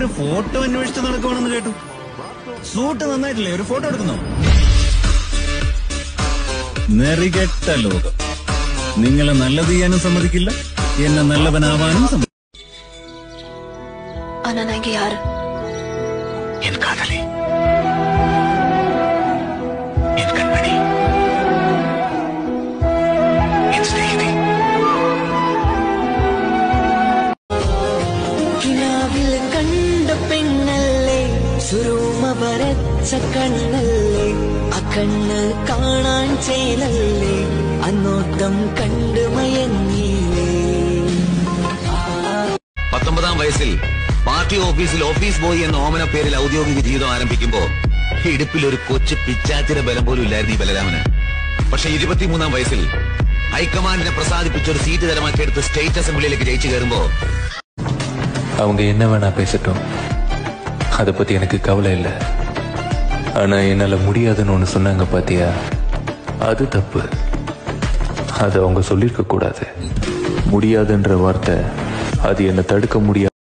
ഒരു ഫോട്ടോ അന്വേഷിച്ച് നടക്കുവാണെന്ന് കേട്ടു. സൂട്ട് നന്നായിട്ടില്ലേ? ഒരു ഫോട്ടോ എടുക്കുന്നോ? നെറികെട്ട ലോകം. നിങ്ങളെ നല്ലത് ചെയ്യാനും സമ്മതിക്കില്ല, എന്നെ നല്ലവനാവാനും സമ്മതിക്കില്ല. സുരൂമ വരച്ച കണ്ണല്ലേ, അക്കണ്ണ് കാണാൻ ചേലല്ലേ, അന്നോട്ടം കണ്ടു മയങ്ങിയില്ലേ. 19-ാം വയസ്സിൽ പാർട്ടി ഓഫീസിൽ ഓഫീസ് ബോയ് എന്ന ഓമന പേരിൽ ഔദ്യോഗിക ജീവിതം ആരംഭിക്കുമ്പോ ഇടുപ്പിൽ ഒരു കൊച്ചു പിച്ചാച്ചിയുടെ ബലം പോലും ഇല്ലായിരുന്നു ഈ ബലരാമന്. പക്ഷെ 23-ാം വയസ്സിൽ ഹൈക്കമാൻഡിനെ പ്രസാദിപ്പിച്ചൊരു സീറ്റ് തരമാക്കിയെടുത്ത് സ്റ്റേറ്റ് അസംബ്ലിയിലേക്ക് ജയിച്ചു കയറുമ്പോ அவங்க என்ன வேணா பேசட்டும், அதை பத்தி எனக்கு கவலை இல்லை. ஆனா என்னால முடியாதுன்னு ஒன்று சொன்னாங்க பாத்தியா, அது தப்பு. அதை அவங்க சொல்லிருக்க கூடாது. முடியாதுன்ற வார்த்தை அது என்ன தடுக்க முடியாது.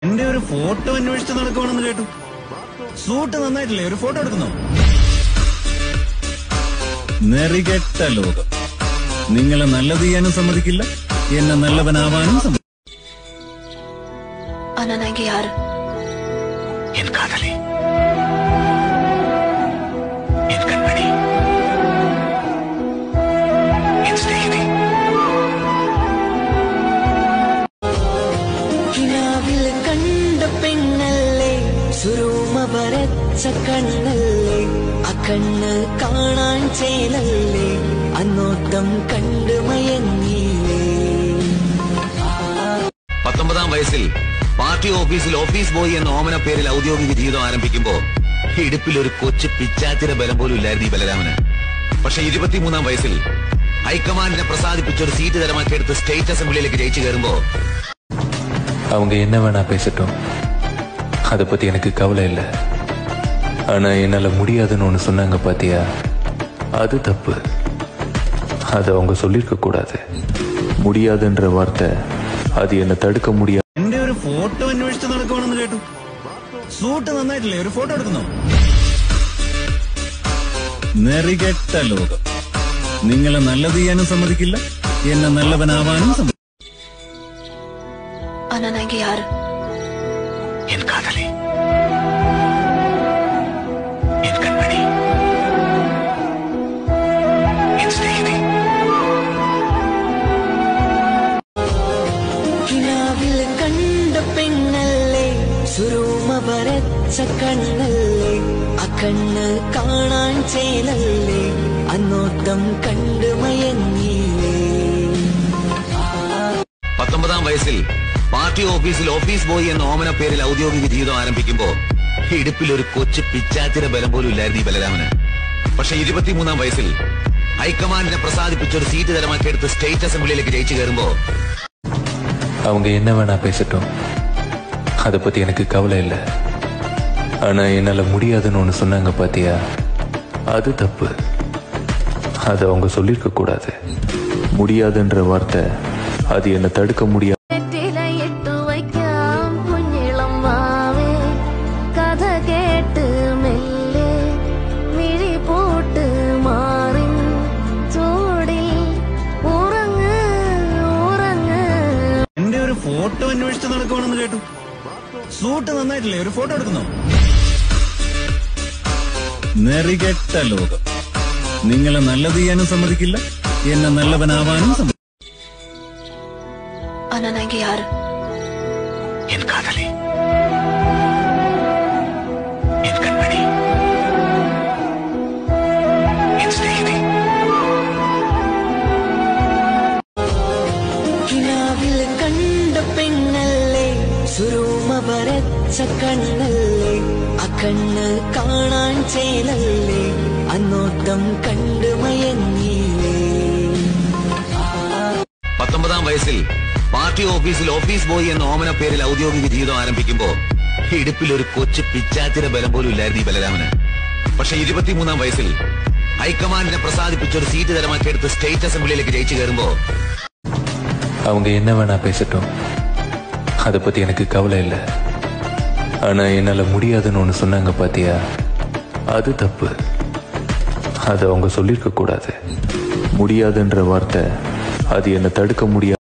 എന്റെ ഒരു ഫോട്ടോ അന്വേഷിച്ച് നടക്കുവാണെന്ന് കേട്ടു. സൂട്ട് നന്നായിട്ടില്ലേ? ഒരു ഫോട്ടോ എടുക്കുന്നോ? നെറികെട്ട ലോകം. നിങ്ങളെ നല്ലത് ചെയ്യാനും സമ്മതിക്കില്ല, എന്നെ നല്ലവനാവാനും സമ്മതിക്കില്ല. കണ്ട പെണ്ണല്ലേ, സുരൂമ വരച്ച കണ്ണല്ലേ, അക്കണ്ണ് കാണാൻ ചേലല്ലേ, അന്നോട്ടം കണ്ടു മയങ്ങിയില്ലേ. 19-ാം വയസ്സിൽ പാർട്ടി ഓഫീസിൽ ഓഫീസ് ബോയ് എന്ന ഓമന പേരിൽ ഔദ്യോഗിക ജീവിതം ആരംഭിക്കുമ്പോ ഇടുപ്പിൽ ഒരു കൊച്ചു പിച്ചാച്ചിയുടെ ബലം പോലും ഇല്ലായിരുന്നു ഈ ബലരാമന്. പക്ഷെ 23-ാം വയസ്സിൽ ഹൈക്കമാൻഡിനെ പ്രസാദിപ്പിച്ചൊരു സീറ്റ് തരമാക്കിയെടുത്ത് സ്റ്റേറ്റ് അസംബ്ലിയിലേക്ക് ജയിച്ചു കയറുമ്പോ அவங்க என்ன வேணா பேசட்டும், அதை பத்தி எனக்கு கவலை இல்லை. ஆனா என்னால முடியாதுன்னு ஒன்று சொன்னாங்க பாத்தியா, அது தப்பு. அதை அவங்க சொல்லிருக்க கூடாது. முடியாதுன்ற வார்த்தை அது என்ன தடுக்க முடியாது. എന്റെ ഒരു ഫോട്ടോ അന്വേഷിച്ച് നടക്കുവാണെന്ന് കേട്ടു. സൂട്ട് നന്നായിട്ടില്ലേ? ഒരു ഫോട്ടോ എടുക്കുന്നോ? നെറികെട്ട ലോകം. നിങ്ങളെ നല്ലത് ചെയ്യാനും സമ്മതിക്കില്ല, എന്നെ നല്ലവനാവാനും സമ്മതിക്കില്ല. കണ്ട പെണ്ണല്ലേ, സുരൂമ വരച്ച കണ്ണല്ലേ, അക്കണ്ണ് കാണാൻ ചേലല്ലേ, അന്നോട്ടം കണ്ടു മയങ്ങിയില്ലേ. 19-ാം വയസ്സിൽ പാർട്ടി ഓഫീസിൽ ഓഫീസ് ബോയ് എന്ന ഓമന പേരിൽ ഔദ്യോഗിക ജീവിതം ആരംഭിക്കുമ്പോ ഇടുപ്പിൽ ഒരു കൊച്ചു പിച്ചാച്ചിയുടെ ബലം പോലും ഇല്ലായിരുന്നു ഈ ബലരാമന്. പക്ഷെ 23-ാം വയസ്സിൽ ഹൈക്കമാൻഡിനെ പ്രസാദിപ്പിച്ചൊരു സീറ്റ് തരമാക്കിയെടുത്ത് സ്റ്റേറ്റ് അസംബ്ലിയിലേക്ക് ജയിച്ചു കയറുമ്പോ அவங்க என்ன வேணா பேசட்டும், அதை பத்தி எனக்கு கவலை இல்லை. ஆனா என்னால முடியாதுன்னு ஒன்று சொன்னாங்க பாத்தியா, அது தப்பு. அதை அவங்க சொல்லிருக்க கூடாது. முடியாதுன்ற வார்த்தை அது என்ன தடுக்க முடியாது. ഫോട്ടോ അന്വേഷിച്ച് നടക്കുവാണെന്ന് കേട്ടു. സൂട്ട് നന്നായിട്ടില്ലേ? ഒരു ഫോട്ടോ എടുക്കുന്നോ? നെറികെട്ട ലോകം. നിങ്ങളെ നല്ലത് ചെയ്യാനും സമ്മതിക്കില്ല, എന്നെ നല്ലവനാവാനും സമ്മതിക്കില്ല. കണ്ട പെണ്ണല്ലേ, സുരൂമ വരച്ച കണ്ണല്ലേ, അക്കണ്ണ് കാണാൻ ചേലല്ലേ, അന്നോട്ടം കണ്ടു മയങ്ങിയില്ലേ. 19-ാം വയസ്സിൽ പാർട്ടി ഓഫീസിൽ ഓഫീസ് ബോയ് എന്ന ഓമന പേരിൽ ഔദ്യോഗിക ജീവിതം ആരംഭിക്കുമ്പോ ഇടുപ്പിൽ ഒരു കൊച്ചു പിച്ചാത്തിയുടെ ബലം പോലും ഇല്ലായിരുന്നു ഈ ബലരാമന്. പക്ഷെ 23-ാം വയസ്സിൽ ഹൈക്കമാൻഡിനെ പ്രസാദിപ്പിച്ച ഒരു സീറ്റ് തരമാക്കിയെടുത്ത് സ്റ്റേറ്റ് അസംബ്ലിയിലേക്ക് ജയിച്ചു കയറുമ്പോ அவங்க என்ன வேணா பேசட்டும், அதை பத்தி எனக்கு கவலை இல்லை. ஆனா என்னால முடியாதுன்னு ஒண்ணு சொன்னாங்க பாத்தியா, அது தப்பு. அதை அவங்க சொல்லிருக்க கூடாது. முடியாதுன்ற வார்த்தை அது என்னை தடுக்க முடியாது.